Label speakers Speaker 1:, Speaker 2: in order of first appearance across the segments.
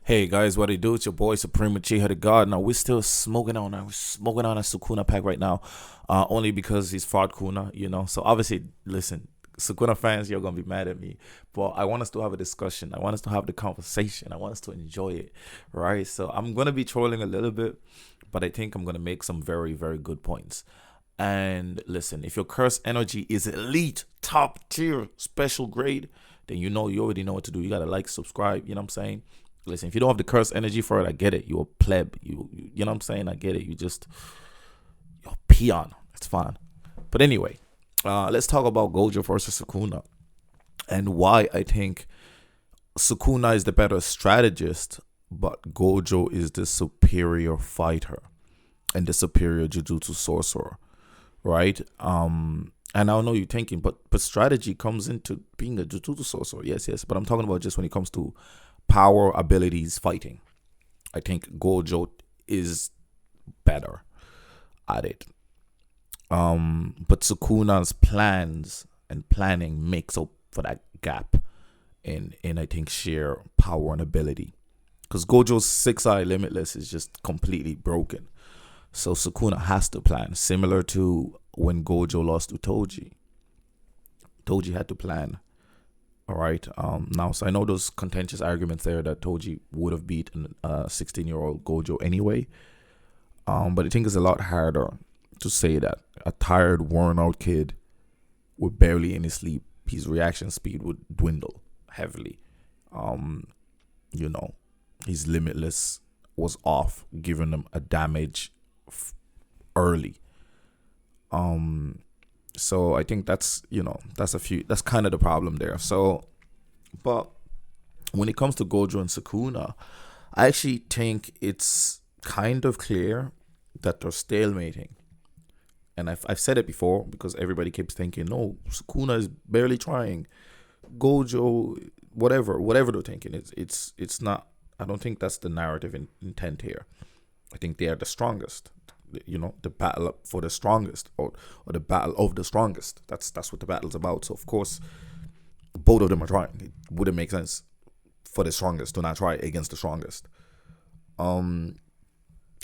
Speaker 1: Hey guys, what it do? It's your boy Supreme Uchiha the God. Now we're still smoking on a Sukuna pack right now, only because he's fraud Kuna. So obviously, listen, Sukuna fans, you're gonna be mad at me, but I want us to have a discussion. I want us to have the conversation. I want us to enjoy it, right? So I'm gonna be trolling a little bit, but I think I'm gonna make some very, very good points. And listen, if your curse energy is elite, top tier, special grade, then you already know what to do. You gotta like, subscribe. You know what I'm saying? Listen, if you don't have the curse energy for it, I get it. You're a pleb. You know what I'm saying? I get it. You're a peon. It's fine. But anyway, let's talk about Gojo versus Sukuna and why I think Sukuna is the better strategist, but Gojo is the superior fighter and the superior Jujutsu sorcerer, right? And I know you're thinking, but strategy comes into being a Jujutsu sorcerer. Yes, yes. But I'm talking about just when it comes to power, abilities, fighting. I think Gojo is better at it. But Sukuna's plans and planning makes up for that gap in I think sheer power and ability. Because Gojo's six eye limitless is just completely broken. So Sukuna has to plan, similar to when Gojo lost to Toji. Toji had to plan. All right. Now, so I know those contentious arguments there that Toji would have beaten a 16-year-old Gojo anyway. But I think it's a lot harder to say that a tired, worn-out kid with barely any sleep, his reaction speed would dwindle heavily. You know, his limitless was off, giving him a damage early. So I think that's kind of the problem there. So, but when it comes to Gojo and Sukuna, I actually think it's kind of clear that they're stalemating. And I've said it before because everybody keeps thinking, no, Sukuna is barely trying. Gojo, whatever they're thinking, it's not. I don't think that's the narrative intent here. I think they are the strongest. The battle for the strongest, or the battle of the strongest. That's what the battle's about. So of course, both of them are trying. It wouldn't make sense for the strongest to not try against the strongest. And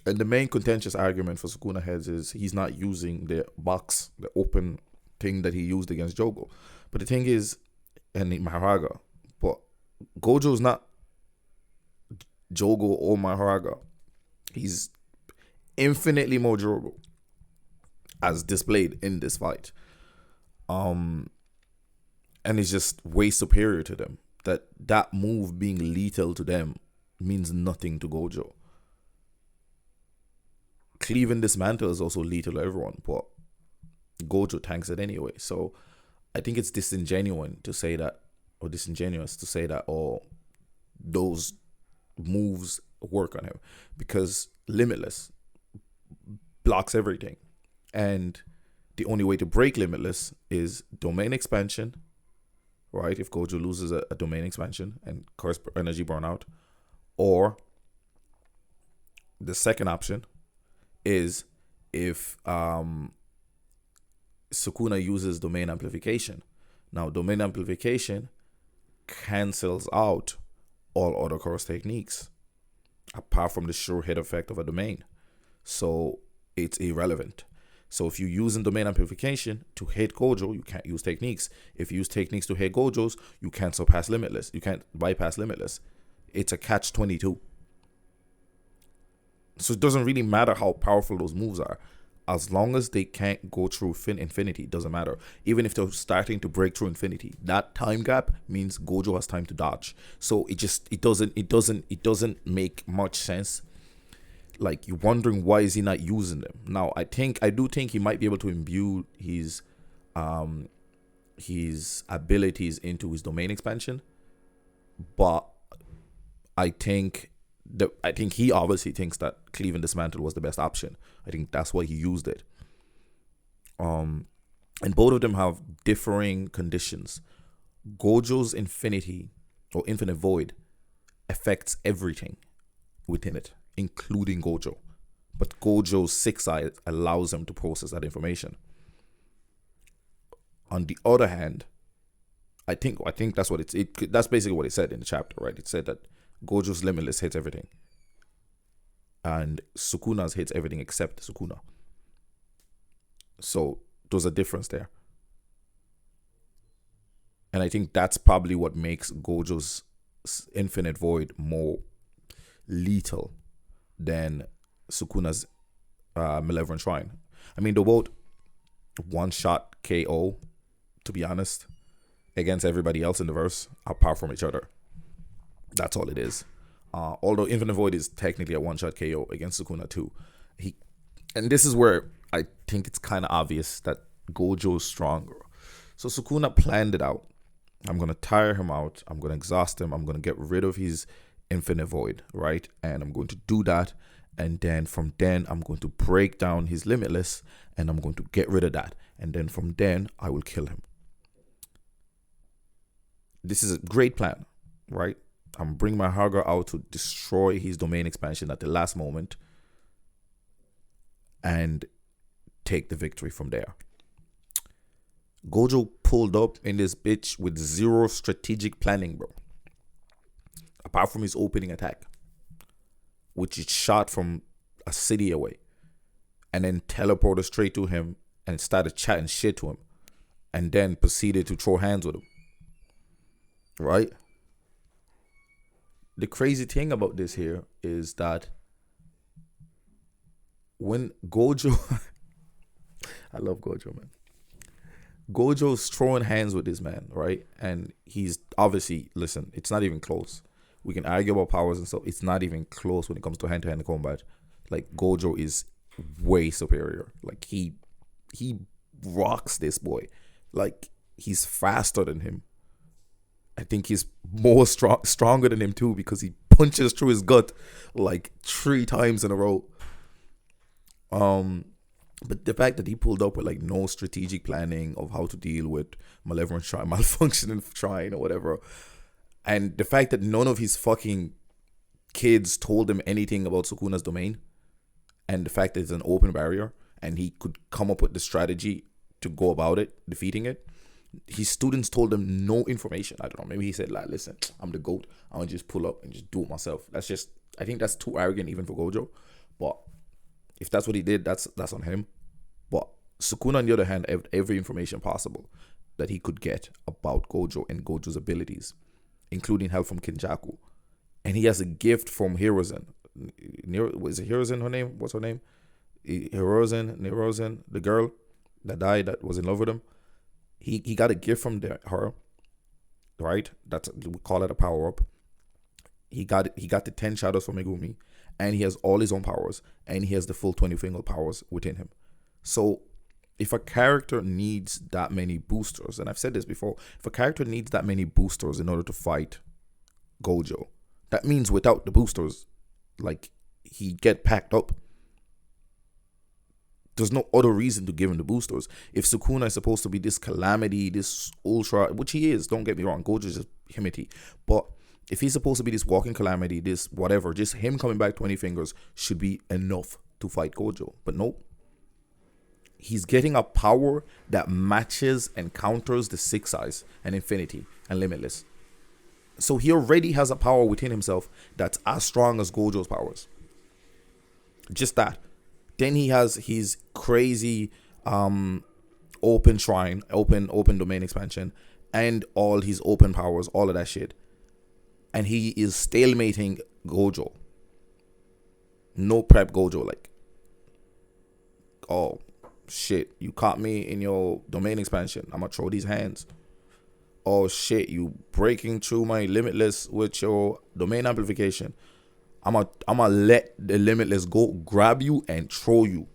Speaker 1: the main contentious argument for Sukuna heads is he's not using the box, the open thing that he used against Jogo. But the thing is, and Maharaga, but Gojo's not Jogo or Maharaga. He's infinitely more durable, as displayed in this fight. And he's just way superior to them. That move being lethal to them means nothing to Gojo. Cleaving Dismantle is also lethal to everyone, but Gojo tanks it anyway. So I think it's disingenuous to say that, oh, those moves work on him, because Limitless blocks everything, and the only way to break Limitless is domain expansion, right? If Gojo loses a domain expansion and curse energy burnout, or the second option is if Sukuna uses domain amplification. Now, domain amplification cancels out all other curse techniques apart from the sure hit effect of a domain. So it's irrelevant. So if you're using domain amplification to hit Gojo, you can't use techniques. If you use techniques to hit Gojos, you can't surpass Limitless. You can't bypass Limitless. It's a catch-22. So it doesn't really matter how powerful those moves are. As long as they can't go through infinity, it doesn't matter. Even if they're starting to break through infinity, that time gap means Gojo has time to dodge. So it doesn't make much sense. Like, you're wondering why is he not using them. Now, I do think he might be able to imbue his abilities into his domain expansion, but I think he obviously thinks that Cleave and Dismantle was the best option. I think that's why he used it. And both of them have differing conditions. Gojo's infinity or infinite void affects everything within it, including Gojo. But Gojo's sixth eye allows him to process that information. On the other hand, I think that's what that's basically what it said in the chapter, right? It said that Gojo's limitless hits everything, and Sukuna's hits everything except Sukuna. So there's a difference there, and I think that's probably what makes Gojo's infinite void more lethal than Sukuna's malevolent shrine. I mean, they're both one shot KO, to be honest, against everybody else in the verse, apart from each other. That's all it is. Although Infinite Void is technically a one shot KO against Sukuna too. And this is where I think it's kind of obvious that Gojo is stronger. So Sukuna planned it out. I'm gonna tire him out. I'm gonna exhaust him. I'm gonna get rid of his Infinite Void, right? And I'm going to do that. And then from then I'm going to break down his Limitless, and I'm going to get rid of that. And then from then I will kill him. This is a great plan, right? I'm bringing my Haga out to destroy his domain expansion at the last moment and take the victory from there. Gojo pulled up in this bitch with zero strategic planning, bro. Apart from his opening attack, which is shot from a city away, and then teleported straight to him and started chatting shit to him, and then proceeded to throw hands with him. Right? The crazy thing about this here is that when Gojo I love Gojo, man. Gojo's throwing hands with this man, right? And he's obviously, listen, it's not even close. We can argue about powers and stuff. It's not even close when it comes to hand-to-hand combat. Like, Gojo is way superior. Like, he rocks this boy. Like, he's faster than him. I think he's more stronger than him too, because he punches through his gut like 3 times in a row. But the fact that he pulled up with like no strategic planning of how to deal with malevolent shrine, malfunctioning shrine or whatever, and the fact that none of his fucking kids told him anything about Sukuna's domain, and the fact that it's an open barrier and he could come up with the strategy to go about it, defeating it. His students told him no information. I don't know. Maybe he said, like, listen, I'm the GOAT. I'll just pull up and just do it myself. I think that's too arrogant even for Gojo. But if that's what he did, that's on him. But Sukuna, on the other hand, had every information possible that he could get about Gojo and Gojo's abilities, including help from Kinjaku. And he has a gift from Hiruzen. Was it Hiruzen her name? What's her name? Hiruzen, the girl that died that was in love with him. He got a gift from her, right? We call it a power up. He got the 10 shadows from Megumi, and he has all his own powers, and he has the full 20 finger powers within him. So if a character needs that many boosters, and I've said this before, if a character needs that many boosters in order to fight Gojo, that means without the boosters, like, he'd get packed up. There's no other reason to give him the boosters. If Sukuna is supposed to be this calamity, this ultra, which he is, don't get me wrong, Gojo is just Himity. But if he's supposed to be this walking calamity, this whatever, just him coming back 20 fingers should be enough to fight Gojo. But nope. He's getting a power that matches and counters the 6 eyes and infinity and limitless. So he already has a power within himself that's as strong as Gojo's powers. Just that. Then he has his crazy open shrine, open domain expansion, and all his open powers, all of that shit. And he is stalemating Gojo. No prep Gojo, like, oh shit, you caught me in your domain expansion. I'm gonna throw these hands. Oh shit, you breaking through my limitless with your domain amplification. I'm gonna let the limitless go grab you and throw you.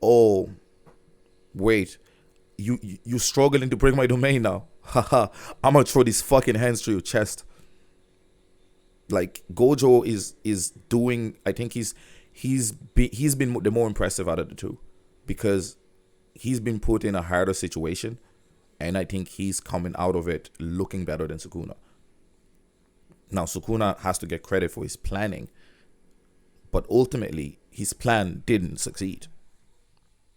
Speaker 1: Oh, wait, you struggling to break my domain now? Haha, I'm gonna throw these fucking hands through your chest. Like, Gojo is doing. I think he's been the more impressive out of the two, because he's been put in a harder situation, and I think he's coming out of it looking better than Sukuna. Now, Sukuna has to get credit for his planning, but ultimately, his plan didn't succeed,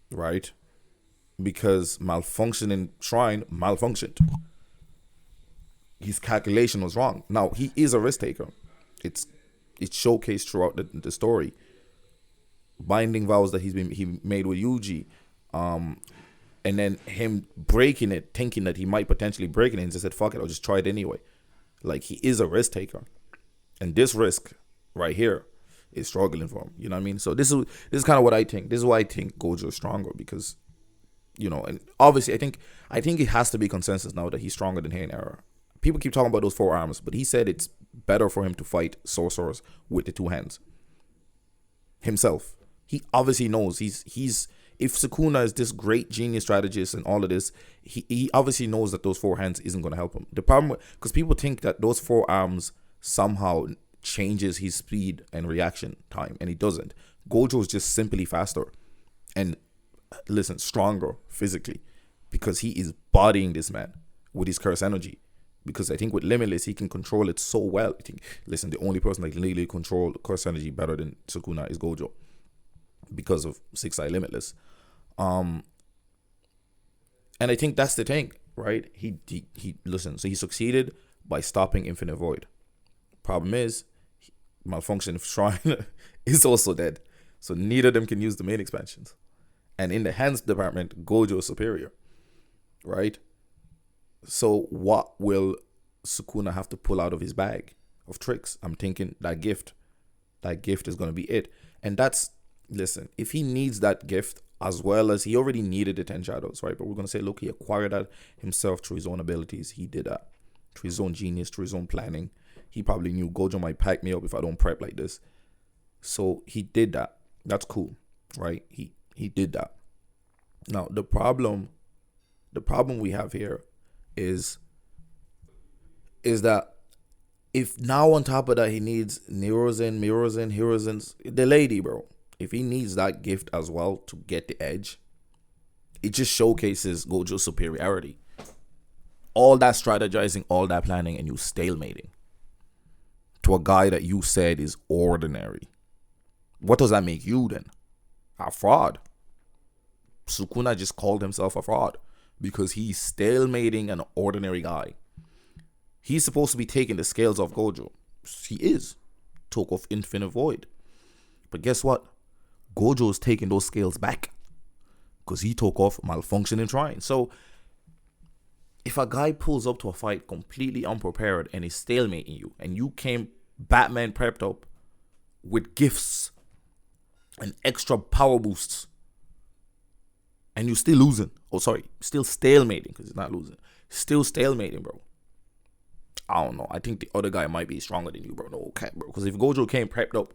Speaker 1: right? Because malfunctioning shrine malfunctioned. his calculation was wrong. Now he is a risk taker. It's showcased throughout the story. Binding vows that he made with Yuji, and then him breaking it, thinking that he might potentially break it, and just said, "Fuck it, I'll just try it anyway." Like, he is a risk taker, and this risk right here is struggling for him. You know what I mean? So this is kind of what I think. This is why I think Gojo is stronger, because, you know, and obviously I think it has to be consensus now that he's stronger than Heian Era. People keep talking about those 4 arms, but he said it's better for him to fight sorcerers with the 2 hands himself. He obviously knows he's if Sukuna is this great genius strategist and all of this, he obviously knows that those 4 hands isn't going to help him. The problem, because people think that those 4 arms somehow changes his speed and reaction time, and it doesn't. Gojo is just simply faster and, listen, stronger physically, because he is bodying this man with his curse energy. Because I think with Limitless, he can control it so well. I think, listen, the only person that can legally control curse energy better than Sukuna is Gojo, because of 6-Eye Limitless. And I think that's the thing, right? He listen, so he succeeded by stopping Infinite Void. Problem is, Malfunction Shrine is also dead. So neither of them can use the main expansions. And in the hands department, Gojo is superior, right? So what will Sukuna have to pull out of his bag of tricks? I'm thinking that gift is going to be it. And that's, listen, if he needs that gift, as well as he already needed the 10 shadows, right? But we're going to say, look, he acquired that himself through his own abilities. He did that through his own genius, through his own planning. He probably knew Gojo might pack me up if I don't prep like this. So he did that. That's cool, right? He did that. Now, the problem we have here is that if now on top of that he needs Hiruzen, the lady, bro. If he needs that gift as well to get the edge, it just showcases Gojo's superiority. All that strategizing, all that planning, and you stalemating to a guy that you said is ordinary. What does that make you then? A fraud. Sukuna just called himself a fraud because he's stalemating an ordinary guy. He's supposed to be taking the scales off Gojo. He is. Took off Infinite Void. But guess what? Gojo is taking those scales back because he took off Malfunctioning Shrine. So if a guy pulls up to a fight completely unprepared and is stalemating you, and you came Batman prepped up with gifts and extra power boosts, and you're still losing, still stalemating, because he's not losing, still stalemating, bro. I don't know. I think the other guy might be stronger than you, bro. No cap, bro. Because if Gojo came prepped up,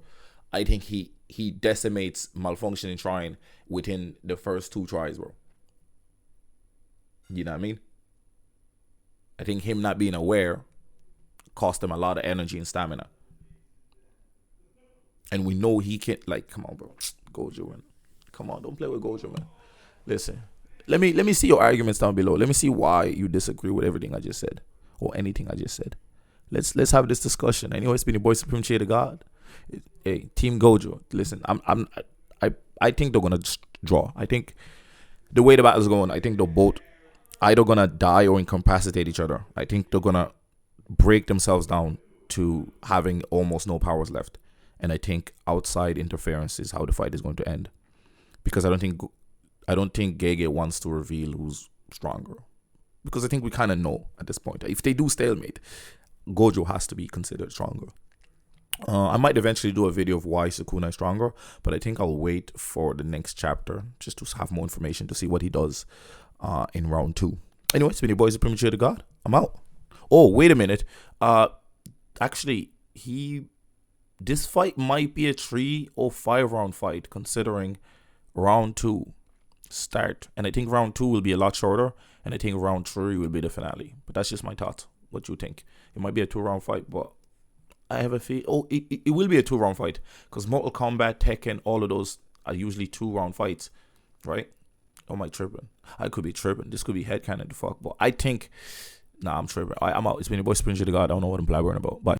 Speaker 1: I think he decimates Malfunctioning Shrine within the first 2 tries, bro. You know what I mean? I think him not being aware cost him a lot of energy and stamina. And we know he can't, like, come on, bro. Gojo, man. Come on, don't play with Gojo, man. Listen, let me see your arguments down below. Let me see why you disagree with everything I just said, or anything I just said. Let's have this discussion. Anyway, it's been your boy Supreme Uchiha the God. Hey, Team Gojo. Listen, I think they're gonna draw. I think the way the battle's going, I think they're both either gonna die or incapacitate each other. I think they're gonna break themselves down to having almost no powers left. And I think outside interference is how the fight is going to end. Because I don't think Gege wants to reveal who's stronger. Because I think we kind of know at this point. If they do stalemate, Gojo has to be considered stronger. I might eventually do a video of why Sukuna is stronger, but I think I'll wait for the next chapter just to have more information to see what he does in round 2. Anyway, it's been your boys, Supreme Uchiha the God. I'm out. Oh, wait a minute. Actually, this fight might be a 3 or 5 round fight, considering round 2 start, and I think round 2 will be a lot shorter, and I think round 3 will be the finale. But that's just my thought. What you think? It might be a 2 round fight, but I have a feel. Oh, it will be a 2 round fight, because Mortal Kombat, Tekken, all of those are usually 2 round fights, right? Oh, am I tripping? I could be tripping. This could be headcanon the fuck, but I think, nah, I'm tripping. I'm out. It's been your boy Spring the God. I don't know what I'm blabbering about. Bye.